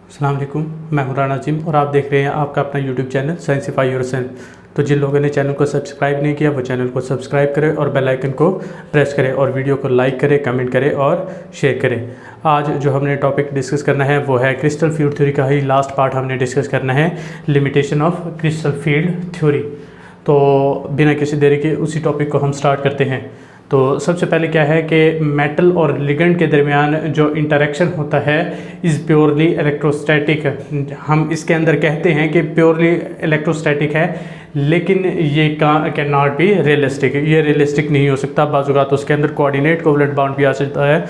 अस्सलाम वालेकुम, मैं हूं राना जिम और आप देख रहे हैं आपका अपना यूट्यूब चैनल साइंसिफाई योरसेल्फ। तो जिन लोगों ने चैनल को सब्सक्राइब नहीं किया वो चैनल को सब्सक्राइब करें और बेल आइकन को प्रेस करें और वीडियो को लाइक करें, कमेंट करें और शेयर करें। आज जो हमने टॉपिक डिस्कस करना है वो है क्रिस्टल फील्ड थ्योरी का ही लास्ट पार्ट हमने डिस्कस करना है, limitation of crystal field theory. तो बिना किसी देरी के उसी टॉपिक को हम स्टार्ट करते हैं। तो सबसे पहले क्या है कि मेटल और लिगेंड के दरमियान जो इंटरेक्शन होता है इज़ प्योरली इलेक्ट्रोस्टैटिक। हम इसके अंदर कहते हैं कि प्योरली इलेक्ट्रोस्टैटिक है, लेकिन ये कैन नॉट बी रियलिस्टिक। ये रियलिस्टिक नहीं हो सकता। बाज़ औक़ात उसके अंदर कोऑर्डिनेट कोवलेंट बाउंड भी आ सकता है।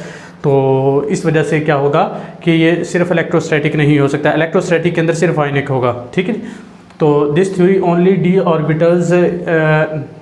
तो इस वजह से क्या होगा कि ये सिर्फ इलेक्ट्रोस्टैटिक नहीं हो सकता। इलेक्ट्रोस्टैटिक के अंदर सिर्फ आयनिक होगा, ठीक है। तो this theory only D orbitals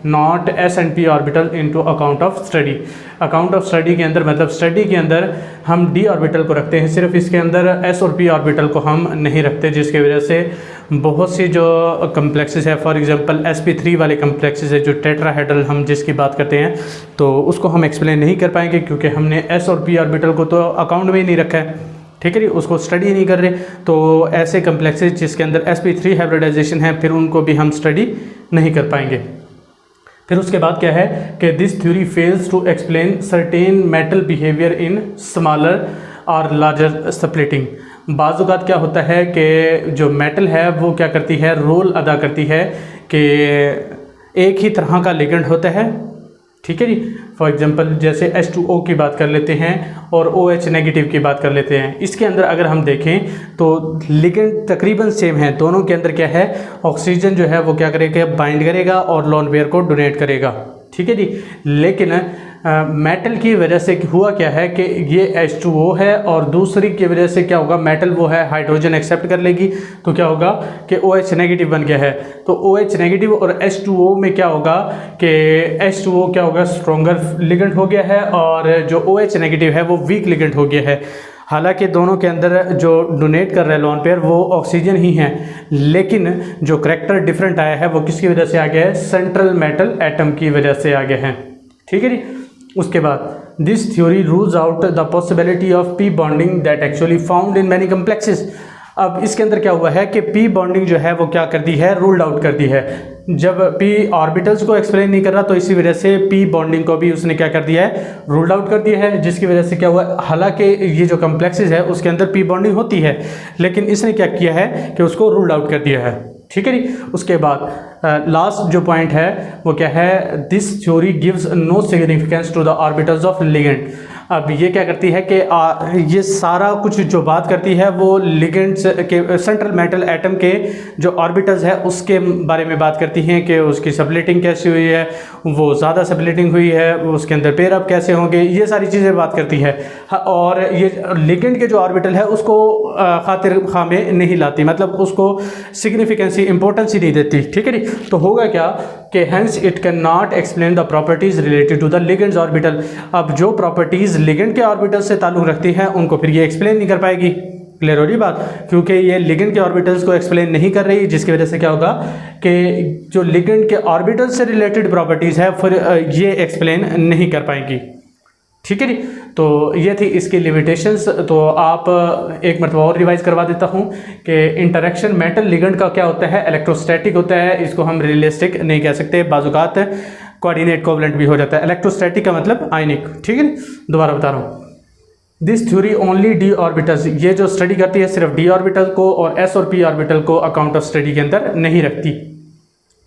not S and P orbital into account of study. Account of study के अंदर मतलब स्टडी के अंदर हम डी ऑर्बिटल को रखते हैं, सिर्फ इसके अंदर एस और पी ऑर्बिटल को हम नहीं रखते, जिसकी वजह से बहुत सी जो कम्प्लेक्सेस है, फॉर एग्जांपल sp3 वाले कम्प्लेक्सेस है जो टेट्राहेड्रल हम जिसकी बात करते हैं, तो उसको हम एक्सप्लेन नहीं कर पाएंगे क्योंकि हमने एस और पी ऑर्बिटल को तो अकाउंट में ही नहीं रखा है, ठीक है जी। उसको स्टडी नहीं कर रहे। तो ऐसे कम्प्लेक्सेस जिसके अंदर sp3 हाइब्रिडाइजेशन है फिर उनको भी हम स्टडी नहीं कर पाएंगे। फिर उसके बाद क्या है कि this theory fails to explain certain metal behaviour in smaller और लार्जर स्प्लिटिंग। बाज़ औक़ात क्या होता है कि जो मेटल है वो क्या करती है, रोल अदा करती है कि एक ही तरह का लिगेंड होता है, ठीक है जी। फॉर एग्जांपल जैसे H2O की बात कर लेते हैं और OH नेगेटिव की बात कर लेते हैं। इसके अंदर अगर हम देखें तो लिगेंड तकरीबन सेम है। दोनों के अंदर क्या है, ऑक्सीजन जो है वो क्या करेगा, बाइंड करेगा और लोन पेयर को डोनेट करेगा, ठीक है जी। लेकिन मेटल की वजह से हुआ क्या है कि ये H2O है और दूसरी की वजह से क्या होगा, मेटल वो है हाइड्रोजन एक्सेप्ट कर लेगी, तो क्या होगा कि OH नेगेटिव बन गया है। तो OH नेगेटिव और H2O में क्या होगा कि H2O क्या होगा, स्ट्रॉन्गर लिगेंड हो गया है और जो OH नेगेटिव है वो वीक लिगेंड हो गया है। हालांकि दोनों के अंदर जो डोनेट कर रहे हैं लोन पेयर वो ऑक्सीजन ही है, लेकिन जो करैक्टर डिफरेंट आया है वो किसकी वजह से आ गया है, सेंट्रल मेटल एटम की वजह से आ गया है, ठीक है जी। उसके बाद this theory rules out the possibility of P bonding that actually found in many complexes. अब इसके अंदर क्या हुआ है कि पी बॉन्डिंग जो है वो क्या कर दी है, रूल्ड आउट कर दी है। जब पी ऑर्बिटल्स को एक्सप्लेन नहीं कर रहा तो इसी वजह से पी बॉन्डिंग को भी उसने क्या कर दिया है, रूल्ड आउट कर दिया है, जिसकी वजह से क्या हुआ, हालांकि ये जो कम्प्लेक्सेस है उसके अंदर पी बॉन्डिंग होती है, लेकिन इसने क्या किया है कि उसको रूल्ड आउट कर दिया है, ठीक है जी। उसके बाद लास्ट जो पॉइंट है वो क्या है, this theory gives no significance to the orbitals of ligand. अब ये क्या करती है कि ये सारा कुछ जो बात करती है वो लिगेंड्स के सेंट्रल मेटल एटम के जो ऑर्बिटल्स है उसके बारे में बात करती हैं कि उसकी स्प्लिटिंग कैसी हुई है, वो ज़्यादा स्प्लिटिंग हुई है, उसके अंदर पेयर अप कैसे होंगे, ये सारी चीज़ें बात करती है। और ये लिगेंड के जो ऑर्बिटल है उसको खातिर खा में नहीं लाती, मतलब उसको सिग्निफिकेंसी इंपॉर्टेंस ही नहीं देती, ठीक है जी। तो होगा क्या कि hence it can not explain the properties related to the ligands orbital. अब जो प्रॉपर्टीज लिगेंड के ऑर्बिटल से ताल्लुक़ रखती हैं उनको फिर ये एक्सप्लेन नहीं कर पाएगी। क्लियर हो रही बात, क्योंकि ये लिगेंड के ऑर्बिटल्स को एक्सप्लेन नहीं कर रही, जिसकी वजह से क्या होगा कि जो लिगेंड के ऑर्बिटल से रिलेटेड प्रॉपर्टीज़ है फिर ये एक्सप्लेन नहीं कर पाएंगी, ठीक है जी। तो ये थी इसकी लिमिटेशंस। तो आप एक मरतबा और रिवाइज करवा देता हूँ कि इंटरेक्शन मेटल लिगेंड का क्या होता है, इलेक्ट्रोस्टैटिक होता है, इसको हम रियलिस्टिक नहीं कह सकते, बाज़-औक़ात कोऑर्डिनेट कोवलेंट भी हो जाता है। इलेक्ट्रोस्टैटिक का मतलब आयनिक, ठीक है। दोबारा बता रहा हूँ, this theory only D orbitals, ये जो स्टडी करती है सिर्फ डी ऑर्बिटल को और एस और पी ऑर्बिटल को अकाउंट ऑफ स्टडी के अंदर नहीं रखती।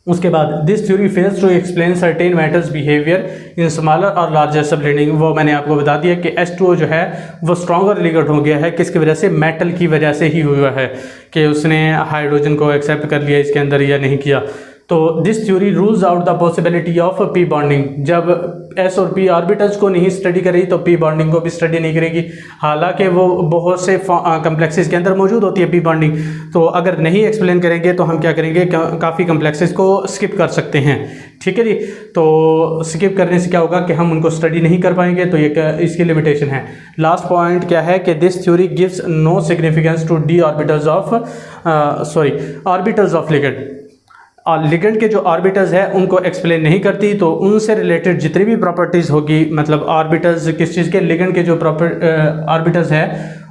उसके बाद this theory fails to explain certain metals behaviour in smaller और लार्जर स्प्लिटिंग। वो मैंने आपको बता दिया कि H2O जो है वो स्ट्रॉन्गर लिगेंड हो गया है, किसकी वजह से, मेटल की वजह से ही हुआ है कि उसने हाइड्रोजन को एक्सेप्ट कर लिया इसके अंदर या नहीं किया। तो this theory rules out the possibility of P bonding. जब एस और पी ऑर्बिटल्स को नहीं स्टडी करेगी तो पी बॉन्डिंग को भी स्टडी नहीं करेगी, हालांकि वो बहुत से कम्प्लेक्सेस के अंदर मौजूद होती है पी बॉन्डिंग। तो अगर नहीं एक्सप्लेन करेंगे तो हम क्या करेंगे, काफ़ी कम्प्लेक्सेस को स्किप कर सकते हैं, ठीक है जी। तो स्किप करने से क्या होगा कि हम उनको स्टडी नहीं कर पाएंगे, तो ये इसकी लिमिटेशन है। लास्ट पॉइंट क्या है कि this theory gives no significance to D orbitals of ligand. और लिगेंड के जो ऑर्बिटल्स है उनको एक्सप्लेन नहीं करती, तो उनसे रिलेटेड जितनी भी प्रॉपर्टीज़ होगी, मतलब ऑर्बिटल्स किस चीज़ के, लिगेंड के जो ऑर्बिटल्स है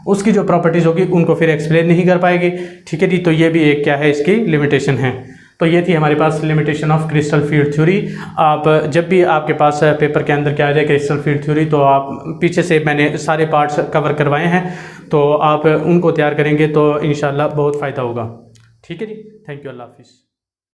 उसकी जो प्रॉपर्टीज़ होगी उनको फिर एक्सप्लेन नहीं कर पाएगी। ठीक है जी, तो ये भी एक क्या है इसकी लिमिटेशन है। तो ये थी हमारे पास limitation of crystal field theory. आप जब भी आपके पास पेपर के अंदर क्या आ जाए क्रिस्टल फील्ड थ्योरी, तो आप पीछे से मैंने सारे पार्ट्स कवर करवाए हैं, तो आप उनको तैयार करेंगे तो इंशाल्लाह बहुत फ़ायदा होगा। ठीक है जी, थैंक यू, अल्लाह हाफिज़।